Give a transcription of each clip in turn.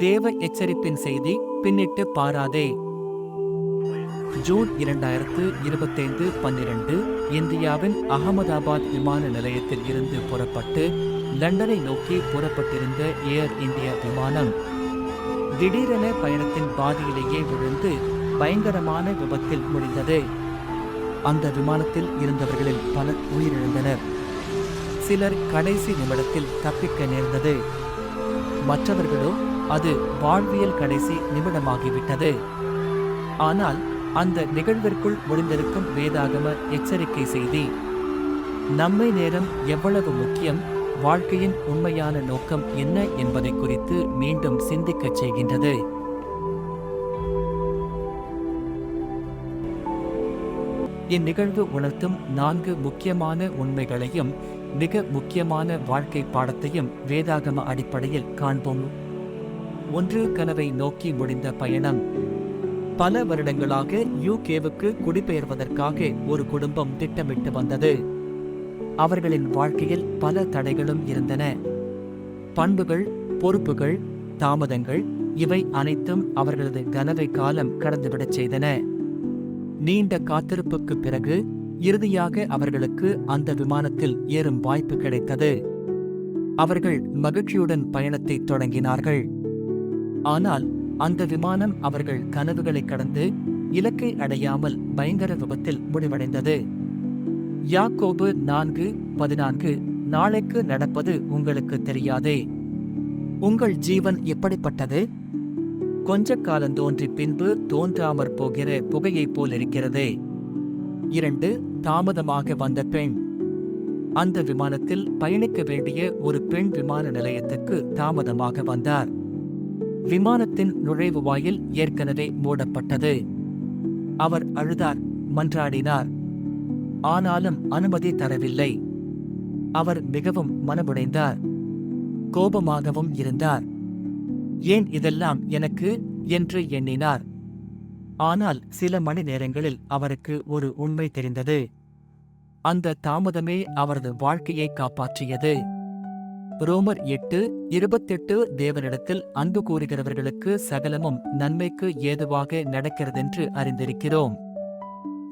தேவ எச்சரிப்பின் செய்தி பின்னிட்டு பாராதே. ஜூன் 2025 12 இந்தியாவின் அகமதாபாத் விமான நிலையத்தில் இருந்து புறப்பட்டு லண்டனை நோக்கி புறப்பட்டிருந்த ஏர் இந்தியா விமானம் திடீரென பயணத்தின் பாதியிலேயே விழுந்து பயங்கரமான விபத்தில் முடிந்தது. அந்த விமானத்தில் இருந்தவர்களில் பலர் உயிரிழந்தனர். சிலர் கடைசி நிமிடத்தில் தப்பிக்க நேர்ந்தது. மற்றவர்களோ அது வாழ்வியல் கடைசி நிமிடமாகிவிட்டது. ஆனால் அந்த நிகழ்விற்குள் ஒளிந்திருக்கும் வேதாகம எச்சரிக்கை செய்தி நம்மை நேரம் எவ்வளவு முக்கியம், வாழ்க்கையின் உண்மையான நோக்கம் என்ன என்பதை குறித்து மீண்டும் சிந்திக்கச் செய்கின்றது. இந்நிகழ்வு உணர்த்தும் 4 முக்கியமான உண்மைகளையும் மிக முக்கியமான வாழ்க்கை பாடத்தையும் வேதாகம அடிப்படையில் காண்போம். 1. கனவை நோக்கி முடிந்த பயணம். பல வருடங்களாக யுகேவுக்கு குடிபெயர்வதற்காக ஒரு குடும்பம் திட்டமிட்டு வந்தது. அவர்களின் வாழ்க்கையில் பல தடைகளும் இருந்தன. பண்புகள், பொறுப்புகள், தாமதங்கள், இவை அனைத்தும் அவர்களது கனவை காலம் கடந்துவிடச் செய்தன. நீண்ட காத்திருப்புக்கு பிறகு இறுதியாக அவர்களுக்கு அந்த விமானத்தில் ஏறும் வாய்ப்பு கிடைத்தது. அவர்கள் மகிழ்ச்சியுடன் பயணத்தை தொடங்கினார்கள். ஆனால் அந்த விமானம் அவர்கள் கனவுகளை கடந்து இலக்கை அடையாமல் பயங்கர விபத்தில் முடிவடைந்தது. யாக்கோபு 4:14 நாளைக்கு நடப்பது உங்களுக்கு தெரியாதே. உங்கள் ஜீவன் எப்படிப்பட்டது? கொஞ்ச காலம் தோன்றி பின்பு தோன்றாமற் போகிற புகையைப் போலிருக்கிறதே. 2. தாமதமாக வந்த பெண். அந்த விமானத்தில் பயணிக்க வேண்டிய ஒரு பெண் விமான நிலையத்துக்கு தாமதமாக வந்தார். விமானத்தின் நுழைவு வாயில் ஏற்கனவே மூடப்பட்டது. அவர் அழுதார், மன்றாடினார். ஆனாலும் அனுமதி தரவில்லை. அவர் மிகவும் மனமுடைந்தார், கோபமாகவும் இருந்தார். ஏன் இதெல்லாம் எனக்கு என்று எண்ணினார். ஆனால் சில மணி நேரங்களில் அவருக்கு ஒரு உண்மை தெரிந்தது. அந்த தாமதமே அவரது வாழ்க்கையை காப்பாற்றியது. ரோமர் 8:28 தேவனிடத்தில் அன்பு கூறுகிறவர்களுக்கு சகலமும் நன்மைக்கு ஏதுவாக நடக்கிறதென்று அறிந்திருக்கிறோம்.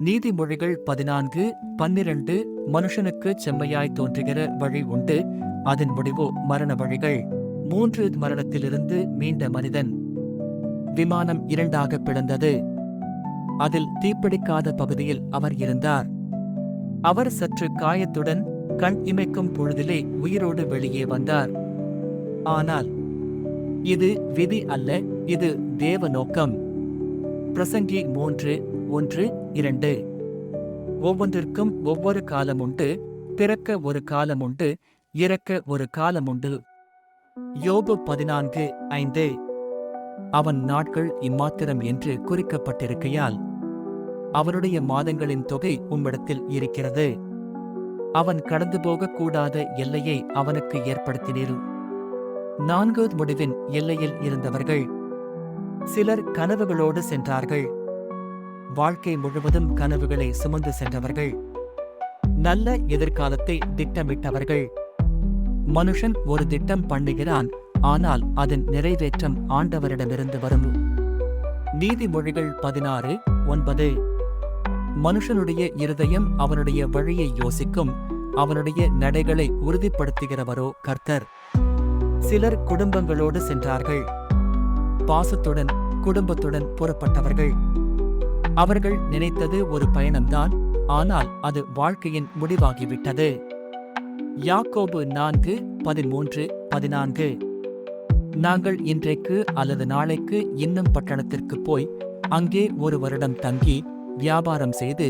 நீதிமொழிகள் 14:12 மனுஷனுக்கு செம்மையாய் தோன்றுகிற வழி உண்டு, அதன் முடிவோ மரண வழிகள். 3 மரணத்திலிருந்து மீண்ட மனிதன். விமானம் 2ஆக பிளந்தது. அதில் தீப்பிடிக்காத பகுதியில் அவர் இருந்தார். அவர் சற்று காயத்துடன் கண் இமைக்கும் பொழுதிலே உயிரோடு வெளியே வந்தார். ஆனால் இது விதி அல்ல, இது தேவ நோக்கம். பிரசங்கி 3:1-2 ஒவ்வொன்றிற்கும் ஒவ்வொரு காலமுண்டு, பிறக்க ஒரு காலமுண்டு, இறக்க ஒரு காலமுண்டு. யோபு 14:5 அவன் நாட்கள் இம்மாத்திரம் என்று குறிக்கப்பட்டிருக்கையால் அவனுடைய மாதங்களின் தொகை உம்மிடத்தில் இருக்கிறது. அவன் கடந்து போகக்கூடாத எல்லையை அவனுக்கு ஏற்படுத்தினீர். 4 முடிவின் எல்லையில் இருந்தவர்கள். சிலர் கனவுகளோடு சென்றார்கள். வாழ்க்கை முழுவதும் கனவுகளை சுமந்து சென்றவர்கள். நல்ல எதிர்காலத்தை திட்டமிட்டவர்கள். மனுஷன் ஒரு திட்டம் பண்ணுகிறான், ஆனால் அதன் நிறைவேற்றம் ஆண்டவரிடமிருந்து வரும். நீதிமொழிகள் 16:9 மனுஷனுடைய இருதயம் அவனுடைய வழியை யோசிக்கும், அவனுடைய நடைகளை உறுதிப்படுத்துகிறவரோ கர்த்தர். சிலர் குடும்பங்களோடு சென்றார்கள். பாசத்துடன் குடும்பத்துடன் புறப்பட்டவர்கள். அவர்கள் நினைத்தது ஒரு பயணம்தான், ஆனால் அது வாழ்க்கையின் முடிவாகிவிட்டது. யாக்கோபு 4:13-14 நாங்கள் இன்றைக்கு அல்லது நாளைக்கு இன்னும் பட்டணத்திற்கு போய் அங்கே ஒரு வருடம் தங்கி வியாபாரம் செய்து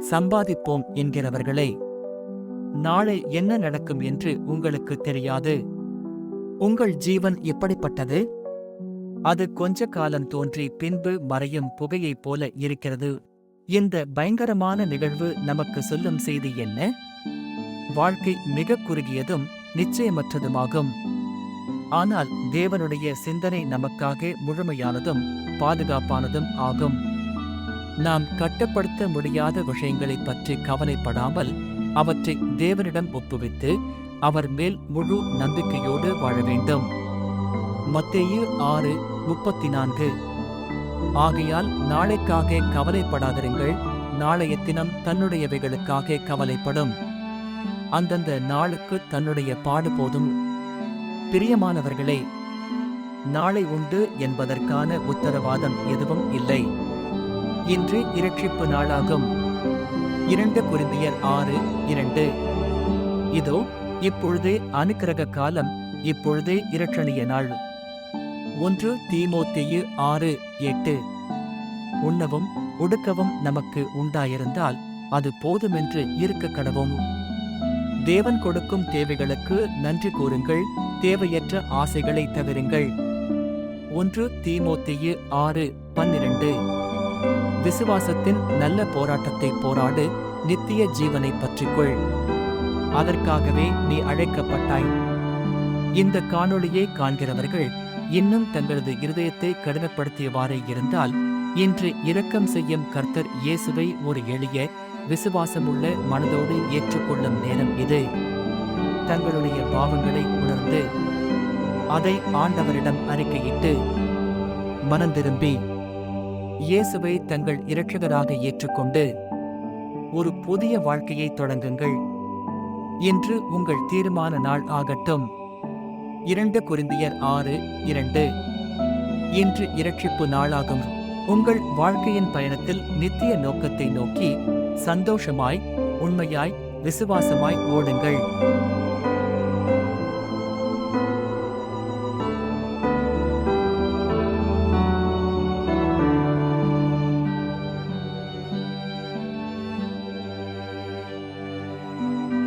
சம்பாதிப்போம் என்கிறவர்களே, நாளை என்ன நடக்கும் என்று உங்களுக்கு தெரியாது. உங்கள் ஜீவன் எப்படிப்பட்டது? அது கொஞ்ச காலம் தோன்றி பின்பு மறையும் புகையைப் போல இருக்கிறது. இந்த பயங்கரமான நிகழ்வு நமக்கு சொல்லும் செய்தி என்ன? வாழ்க்கை மிக குறுகியதும் நிச்சயமற்றதுமாகும். ஆனால் தேவனுடைய சிந்தனை நமக்காக முழுமையானதும் பாதுகாப்பானதும் ஆகும். நாம் கட்டுப்படுத்த முடியாத விஷயங்களைப் பற்றி கவலைப்படாமல் அவற்றை தேவனிடம் ஒப்புவித்து அவர் மேல் முழு நம்பிக்கையோடு வாழ வேண்டும். மத்தேயு 6:34. ஆகையால் நாளைக்காக கவலைப்படாதிருங்கள், நாளைய தினம் தன்னுடையவைகளுக்காக கவலைப்படும். அந்தந்த நாளுக்கு தன்னுடைய பாடு போதும். பிரியமானவர்களே, நாளை உண்டு என்பதற்கான உத்தரவாதம் எதுவும் இல்லை. இன்று இரட்சிப்பு நாளாகும். 2 கொரிந்தியர் 6:2. இதோ இப்பொழுதே அனுக்கிரக காலம், இப்பொழுதே இரட்சணிய நாள். 1 தீமோத்தேயு 6:8. உண்ணவும் உடுக்கவும் நமக்கு உண்டாயிருந்தால் அது போதுமென்று இருக்க கடவோம். தேவன் கொடுக்கும் தேவைகளுக்கு நன்றி கூறுங்கள், தேவையற்ற ஆசைகளை தவிருங்கள். 1 தீமோத்தேயு 6:12. விசுவாசத்தின் நல்ல போராட்டத்தை போராடு, நித்திய ஜீவனை பற்றிக்கொள். அதற்காகவே நீ அழைக்கப்பட்டாய். இந்த காணொளியை காண்கிறவர்கள் இன்னும் தங்களது இருதயத்தை கடினப்படுத்தியவாறே இருந்தால், இன்று இரக்கம் செய்யும் கர்த்தர் இயேசுவை ஒரு எளிய விசுவாசமுள்ள மனதோடு ஏற்றுக்கொள்ளும் நேரம் இது. தங்களுடைய பாவங்களை உணர்ந்து அதை ஆண்டவரிடம் அறிக்கையிட்டு மனந்திரும்பி இயேசுவை தங்கள் இரட்சகராக ஏற்றுக்கொண்டு ஒரு புதிய வாழ்க்கையை தொடங்குங்கள். இன்று உங்கள் தீர்மான நாள் ஆகட்டும். 2 கொரிந்தியர் 6:2. இன்று இரட்சிப்பு நாளாகும். உங்கள் வாழ்க்கையின் பயணத்தில் நித்திய நோக்கத்தை நோக்கி சந்தோஷமாய், உண்மையாய், விசுவாசமாய் ஓடுங்கள்.